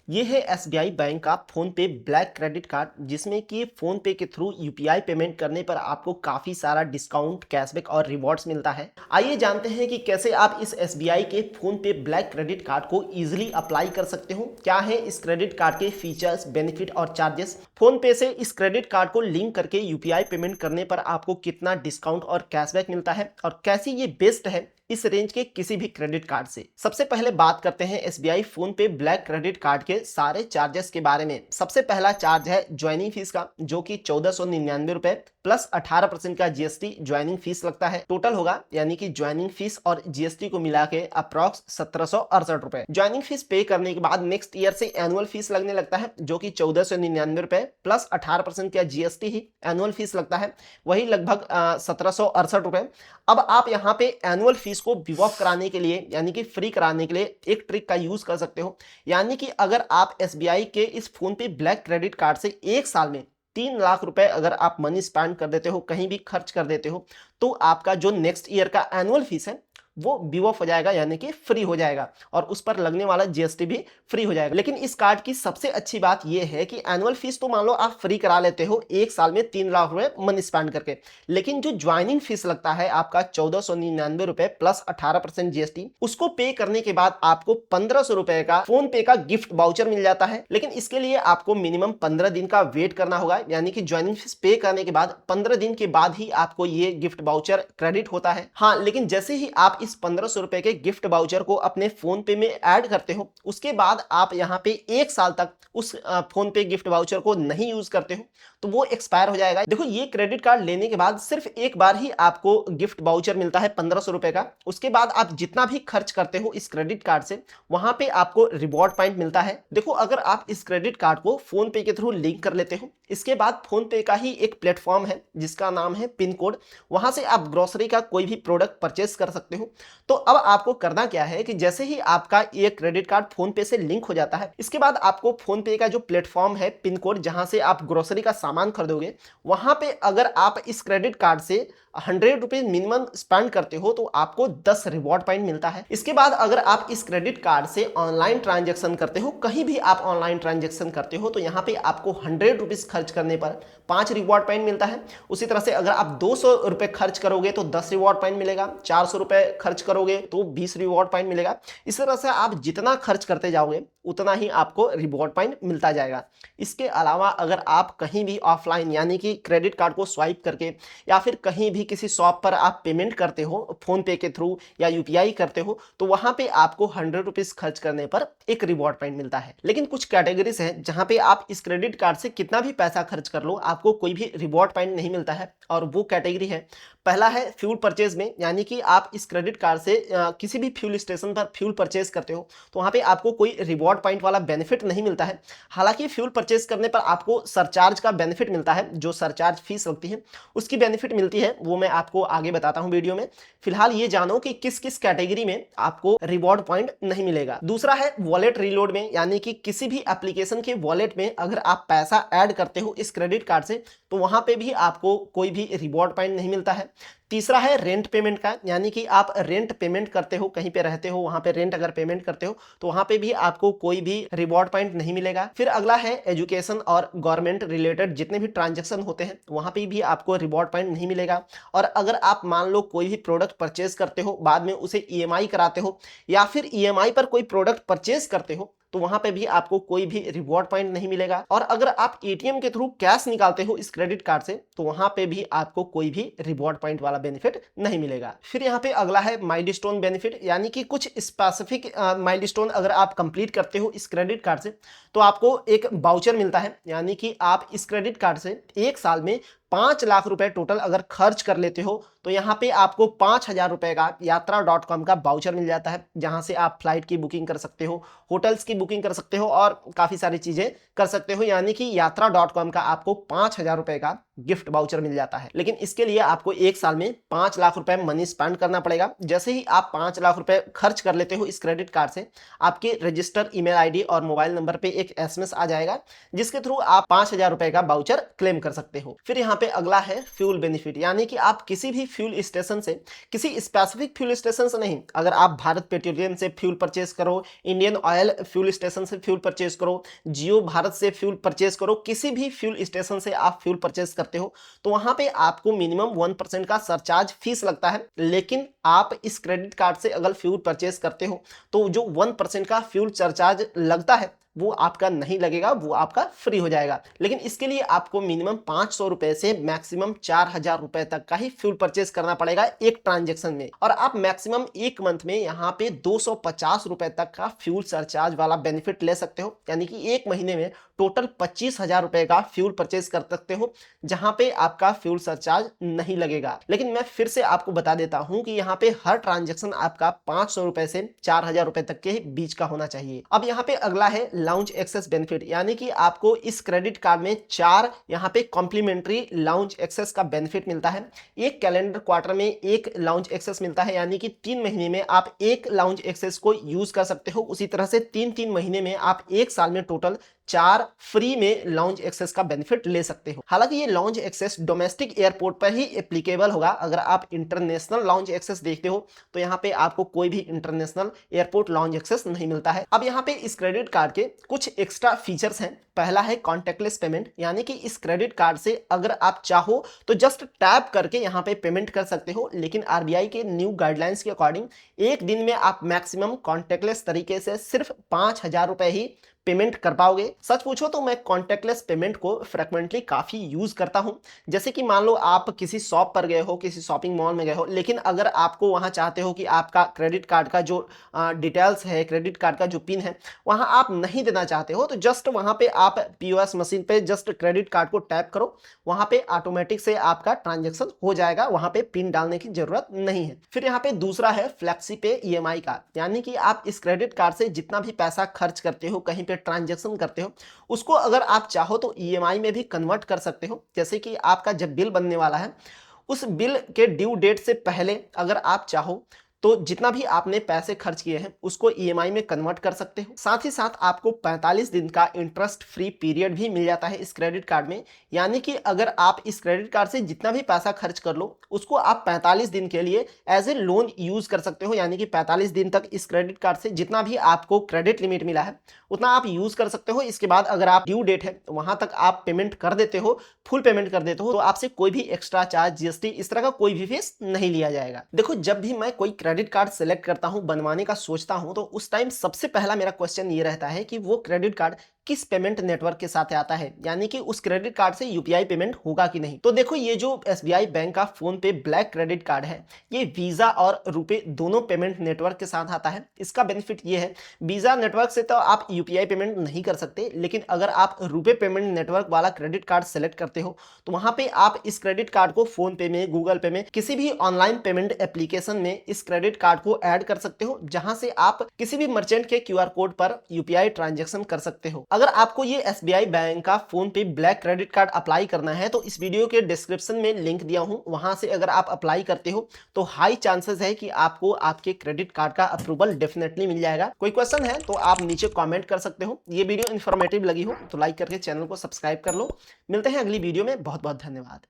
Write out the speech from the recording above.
ये है SBI bank का फोन पे ब्लैक क्रेडिट कार्ड, जिसमें कि फोन पे के थ्रू यूपीआई पेमेंट करने पर आपको काफी सारा डिस्काउंट, कैशबैक और रिवॉर्ड्स मिलता है। आइए जानते हैं कि कैसे आप इस एसबीआई के फोन पे ब्लैक क्रेडिट कार्ड को इजीली अप्लाई कर सकते हो। क्या है इस क्रेडिट कार्ड के फीचर्स, बेनिफिट और चार्जेस। फोन पे से इस क्रेडिट कार्ड को लिंक करके यूपीआई पेमेंट करने पर आपको कितना डिस्काउंट और कैशबैक मिलता है और कैसे ये बेस्ट है इस रेंज के किसी भी क्रेडिट कार्ड से। सबसे पहले बात करते हैं एसबीआई फोन पे ब्लैक क्रेडिट कार्ड के सारे चार्जेस के बारे में। सबसे पहला चार्ज है ज्वाइनिंग फीस का, जो कि 1499 रुपए प्लस 18% का जीएसटी ज्वाइनिंग फीस लगता है। टोटल होगा यानी कि ज्वाइनिंग फीस और जीएसटी को मिला के अप्रॉक्स 1768 रुपए। ज्वाइनिंग फीस पे करने के बाद नेक्स्ट ईयर से एनुअल फीस लगने लगता है, जो कि 1499 रुपए प्लस 18% का जीएसटी ही एनुअल फीस लगता है, वही लगभग 1768 रुपए। अब आप यहाँ पे एनुअल फीस को विव ऑफ कराने के लिए यानी कि फ्री कराने के लिए एक ट्रिक का यूज कर सकते हो। यानी कि अगर आप एसबीआई के इस फोन पे ब्लैक क्रेडिट कार्ड से एक साल में 3 लाख रुपए अगर आप मनी स्पेंड कर देते हो, कहीं भी खर्च कर देते हो, तो आपका जो नेक्स्ट ईयर का एनुअल फीस है वो विव ऑफ हो जाएगा यानी कि फ्री हो जाएगा और उस पर लगने वाला जीएसटी भी फ्री हो जाएगा। लेकिन इस कार्ड की सबसे अच्छी बात यह है कि एनुअल फीस तो मान लो आप फ्री करा लेते हो एक साल में 3 लाख रुपए मनी स्पेंड करके, लेकिन जो ज्वाइनिंग फीस लगता है आपका 1499 रुपए प्लस 18% जीएसटी, उसको पे करने के बाद आपको 1500 रुपए का फोन पे का गिफ्ट वाउचर मिल जाता है। लेकिन इसके लिए आपको मिनिमम 15 दिन का वेट करना होगा, यानी कि ज्वाइनिंग फीस पे करने के बाद 15 दिन के बाद ही आपको ये गिफ्ट वाउचर क्रेडिट होता है। हाँ, लेकिन जैसे ही आप इस 1500 रुपए के गिफ्ट वाउचर को अपने फोन पे में ऐड करते हो, उसके बाद आप यहाँ पे एक साल तक उस फोन पे गिफ्ट वाउचर को नहीं यूज करते हो तो वो एक्सपायर हो जाएगा। देखो, ये क्रेडिट कार्ड लेने के बाद सिर्फ एक बार ही आपको गिफ्ट वाउचर मिलता है 1500 रुपए का। उसके बाद आप जितना भी खर्च करते हो इस क्रेडिट कार्ड से, वहां पे आपको रिवॉर्ड पॉइंट मिलता है। देखो, अगर आप इस क्रेडिट कार्ड को फोन पे के थ्रू लिंक कर लेते हो, इसके बाद फोन पे का ही एक प्लेटफॉर्म है जिसका नाम है पिन कोड, वहां से आप ग्रोसरी का कोई भी प्रोडक्ट परचेस कर सकते हो। तो अब आपको करना क्या है कि जैसे ही आपका ये क्रेडिट कार्ड फोन पे से लिंक हो जाता है, इसके बाद आपको फोन पे का जो प्लेटफॉर्म है पिन कोड, जहां से आप ग्रोसरी का सामान खरीदोगे, वहां पे अगर आप इस क्रेडिट कार्ड से 100 रुपीज मिनिमम स्पेंड करते हो तो आपको 10 रिवॉर्ड पॉइंट मिलता है। इसके बाद अगर आप इस क्रेडिट कार्ड से ऑनलाइन ट्रांजेक्शन करते हो, कहीं भी आप ऑनलाइन ट्रांजेक्शन करते हो, तो यहाँ पे आपको 100 रुपीज खर्च करने पर 5 रिवॉर्ड पॉइंट मिलता है। उसी तरह से अगर आप 200 रुपए खर्च करोगे तो 10 रिवॉर्ड पॉइंट मिलेगा, 400 रुपए खर्च करोगे तो 20 रिवॉर्ड पॉइंट मिलेगा। इस तरह से आप जितना खर्च करते जाओगे उतना ही आपको रिवॉर्ड पॉइंट मिलता जाएगा। इसके अलावा अगर आप कहीं भी ऑफलाइन यानी कि क्रेडिट कार्ड को स्वाइप करके या फिर कहीं भी किसी शॉप पर आप पेमेंट करते हो फोन पे के थ्रू या यूपीआई करते हो, तो वहां पे आपको 100 रुपीज खर्च करने पर एक रिवॉर्ड पॉइंट मिलता है। लेकिन कुछ कैटेगरीज हैं जहां पे आप इस क्रेडिट कार्ड से कितना भी पैसा खर्च कर लो, आपको कोई भी रिवॉर्ड पॉइंट नहीं मिलता है। और वो कैटेगरी है, पहला है फ्यूल परचेज में, यानी कि आप इस क्रेडिट कार्ड से किसी भी फ्यूल स्टेशन पर फ्यूल परचेज करते हो तो वहां पे आपको कोई रिवॉर्ड पॉइंट वाला बेनिफिट नहीं मिलता है। हालांकि फ्यूल परचेज करने पर आपको सरचार्ज का बेनिफिट मिलता है, जो सरचार्ज फीस लगती है उसकी बेनिफिट मिलती है, वो मैं आपको आगे बताता हूं वीडियो में। फिलहाल ये जानो कि किस किस कैटेगरी में आपको रिवॉर्ड पॉइंट नहीं मिलेगा। दूसरा है वॉलेट रीलोड में, यानी कि किसी भी एप्लीकेशन के वॉलेट में अगर आप पैसा ऐड करते हो इस क्रेडिट कार्ड से तो वहां पे भी आपको कोई भी रिवॉर्ड पॉइंट नहीं मिलता है। तीसरा है रेंट पेमेंट का, यानी कि आप रेंट पेमेंट करते हो, कहीं पे रहते हो वहां पे रेंट अगर पेमेंट करते हो तो वहां पे भी आपको कोई भी रिवॉर्ड पॉइंट नहीं मिलेगा। फिर अगला है एजुकेशन और गवर्नमेंट रिलेटेड जितने भी ट्रांजेक्शन होते हैं वहां पे भी आपको रिवॉर्ड पॉइंट नहीं मिलेगा। और अगर आप मान लो कोई भी प्रोडक्ट परचेज करते हो, बाद में उसे ईएमआई कराते हो या फिर ईएमआई पर कोई प्रोडक्ट परचेज करते हो, तो वहां पे भी आपको कोई भी रिवॉर्ड पॉइंट नहीं मिलेगा। और अगर आप एटीएम के थ्रू कैश निकालते हो इस क्रेडिट कार्ड से तो वहां पे भी आपको कोई भी रिवॉर्ड पॉइंट वाला बेनिफिट नहीं मिलेगा। फिर यहाँ पे अगला है माइलस्टोन बेनिफिट, यानी कि कुछ स्पेसिफिक माइलस्टोन अगर आप कंप्लीट करते हो इस क्रेडिट कार्ड से तो आपको एक वाउचर मिलता है। यानी कि आप इस क्रेडिट कार्ड से एक साल में 5 लाख रुपए टोटल अगर खर्च कर लेते हो तो यहाँ पे आपको 5000 रुपए का यात्रा.com का वाउचर मिल जाता है, जहां से आप फ्लाइट की बुकिंग कर सकते हो, होटल्स की बुकिंग कर सकते हो और काफी सारी चीजें कर सकते हो। यानी कि यात्रा.com का आपको 5000 रुपए का गिफ्ट वाउचर मिल जाता है। लेकिन इसके लिए आपको एक साल में 5 लाख रुपए मनी स्पेंड करना पड़ेगा। जैसे ही आप 5 लाख रुपए खर्च कर लेते हो इस क्रेडिट कार्ड से, आपके रजिस्टर ईमेल आईडी और मोबाइल नंबर पे एक एसएमएस आ जाएगा जिसके थ्रू आप 5000 रुपए का वाउचर क्लेम कर सकते हो। फिर यहाँ पे अगला है फ्यूल बेनिफिट, यानी कि आप किसी भी फ्यूल स्टेशन से, किसी स्पेसिफिक फ्यूल स्टेशन से नहीं, अगर आप भारत पेट्रोलियम से फ्यूल परचेज करो, इंडियन ऑयल फ्यूल स्टेशन से फ्यूल परचेज करो, जियो भारत से फ्यूल परचेज करो, किसी भी फ्यूल स्टेशन से आप फ्यूल परचेज करते हो तो वहां पे आपको मिनिमम 1% का सरचार्ज फीस लगता है। लेकिन आप इस क्रेडिट कार्ड से अगर फ्यूल परचेज करते हो तो जो 1% का फ्यूल सरचार्ज लगता है वो आपका नहीं लगेगा, वो आपका फ्री हो जाएगा। लेकिन इसके लिए आपको मिनिमम 500 रुपए से मैक्सिमम 4000 रुपए तक का ही फ्यूल परचेज करना पड़ेगा एक ट्रांजेक्शन में, और आप मैक्सिमम एक मंथ में यहाँ पे 250 रुपए तक का फ्यूल सरचार्ज वाला बेनिफिट ले सकते हो, यानी कि एक महीने में टोटल 25,000 रुपए का फ्यूल परचेज कर सकते हो जहां पे आपका फ्यूल सरचार्ज नहीं लगेगा। लेकिन मैं फिर से आपको बता देता हूं कि यहाँ पे हर ट्रांजेक्शन आपका 500 रुपए से 4000 रुपए तक के बीच का होना चाहिए। अब यहाँ पे अगला है लाउंज एक्सेस बेनिफिट, यानी कि आपको इस क्रेडिट कार्ड में 4 यहाँ पे कॉम्प्लीमेंट्री लाउंज एक्सेस का बेनिफिट मिलता है। एक कैलेंडर क्वार्टर में एक लाउंज एक्सेस मिलता है, यानी कि 3 महीने में आप एक लाउंज एक्सेस को यूज कर सकते हो। उसी तरह से 3-3 महीने में आप एक साल में टोटल 4 फ्री में लाउंज एक्सेस का बेनिफिट ले सकते हो। हालांकि ये लाउंज एक्सेस डोमेस्टिक एयरपोर्ट पर ही एप्लीकेबल होगा। अगर आप इंटरनेशनल लाउंज एक्सेस देखते हो तो यहाँ पे आपको कोई भी इंटरनेशनल एयरपोर्ट लाउंज एक्सेस नहीं मिलता है। अब यहाँ पे इस क्रेडिट कार्ड के कुछ एक्स्ट्रा फीचर्स हैं। पहला है कॉन्टेक्टलेस पेमेंट, यानी कि इस क्रेडिट कार्ड से अगर आप चाहो तो जस्ट टैप करके यहाँ पे पेमेंट कर सकते हो। लेकिन आरबीआई के न्यू गाइडलाइंस के अकॉर्डिंग एक दिन में आप मैक्सिमम कॉन्टेक्टलेस तरीके से सिर्फ 5,000 रुपए ही पेमेंट कर पाओगे। सच पूछो तो मैं कॉन्टेक्टलेस पेमेंट को फ्रिक्वेंटली काफी यूज करता हूं। जैसे कि मान लो आप किसी शॉप पर गए हो, किसी शॉपिंग मॉल में गए हो, लेकिन अगर आपको वहां चाहते हो कि आपका क्रेडिट कार्ड का जो डिटेल्स है, क्रेडिट कार्ड का जो पिन है वहां आप नहीं देना चाहते हो, तो जस्ट वहां पे आप पीओएस मशीन पे जस्ट क्रेडिट कार्ड को टैप करो, वहां पे ऑटोमेटिक से आपका ट्रांजेक्शन हो जाएगा, वहां पे पिन डालने की जरूरत नहीं है। फिर यहाँ पे दूसरा है फ्लेक्सी पे ईएमआई का, यानी कि आप इस क्रेडिट कार्ड से जितना भी पैसा खर्च करते हो, कहीं पे ट्रांजैक्शन करते हो, उसको अगर आप चाहो तो ईएमआई में भी कन्वर्ट कर सकते हो। जैसे कि आपका जब बिल बनने वाला है उस बिल के ड्यू डेट से पहले अगर आप चाहो तो जितना भी आपने पैसे खर्च किए हैं उसको ईएमआई में कन्वर्ट कर सकते हो। साथ ही साथ आपको 45 दिन का इंटरेस्ट फ्री पीरियड भी मिल जाता है इस क्रेडिट कार्ड में, यानी कि अगर आप इस क्रेडिट कार्ड से जितना भी पैसा खर्च कर लो उसको आप 45 दिन के लिए एज ए लोन यूज कर सकते हो, यानी कि 45 दिन तक इस क्रेडिट कार्ड से जितना भी आपको क्रेडिट लिमिट मिला है उतना आप यूज कर सकते हो। इसके बाद अगर आप ड्यू डेट है वहां तक आप पेमेंट कर देते हो, फुल पेमेंट कर देते हो, तो आपसे कोई भी एक्स्ट्रा चार्ज, जीएसटी इस तरह का कोई भी फीस नहीं लिया जाएगा। देखो, जब भी मैं कोई क्रेडिट कार्ड सेलेक्ट करता हूं, बनवाने का सोचता हूं, तो उस टाइम सबसे पहला मेरा क्वेश्चन ये रहता है कि वो क्रेडिट कार्ड किस पेमेंट नेटवर्क के साथ आता है, यानी कि उस क्रेडिट कार्ड से यूपीआई पेमेंट होगा कि नहीं। तो देखो, ये जो एसबीआई बैंक का फोन पे ब्लैक क्रेडिट कार्ड है ये वीजा और रुपे दोनों पेमेंट नेटवर्क के साथ आता है। इसका बेनिफिट ये है, वीजा नेटवर्क से तो आप यूपीआई पेमेंट नहीं कर सकते, लेकिन अगर आप रुपे पेमेंट नेटवर्क वाला क्रेडिट कार्ड सेलेक्ट करते हो तो वहां पे आप इस क्रेडिट कार्ड को फोन पे में, गूगल पे में, किसी भी ऑनलाइन पेमेंट एप्लीकेशन में इस क्रेडिट कार्ड को ऐड कर सकते हो, जहां से आप किसी भी मर्चेंट के क्यूआर कोड पर यूपीआई ट्रांजैक्शन कर सकते हो। अगर आपको ये एसबीआई बैंक का फोन पे ब्लैक क्रेडिट कार्ड अप्लाई करना है तो इस वीडियो के डिस्क्रिप्शन में लिंक दिया हूं, वहां से अगर आप अप्लाई करते हो तो हाई चांसेस है कि आपको आपके क्रेडिट कार्ड का अप्रूवल डेफिनेटली मिल जाएगा। कोई क्वेश्चन है तो आप नीचे कमेंट कर सकते हो। ये वीडियो इन्फॉर्मेटिव लगी हो तो लाइक करके चैनल को सब्सक्राइब कर लो। मिलते हैं अगली वीडियो में। बहुत बहुत धन्यवाद।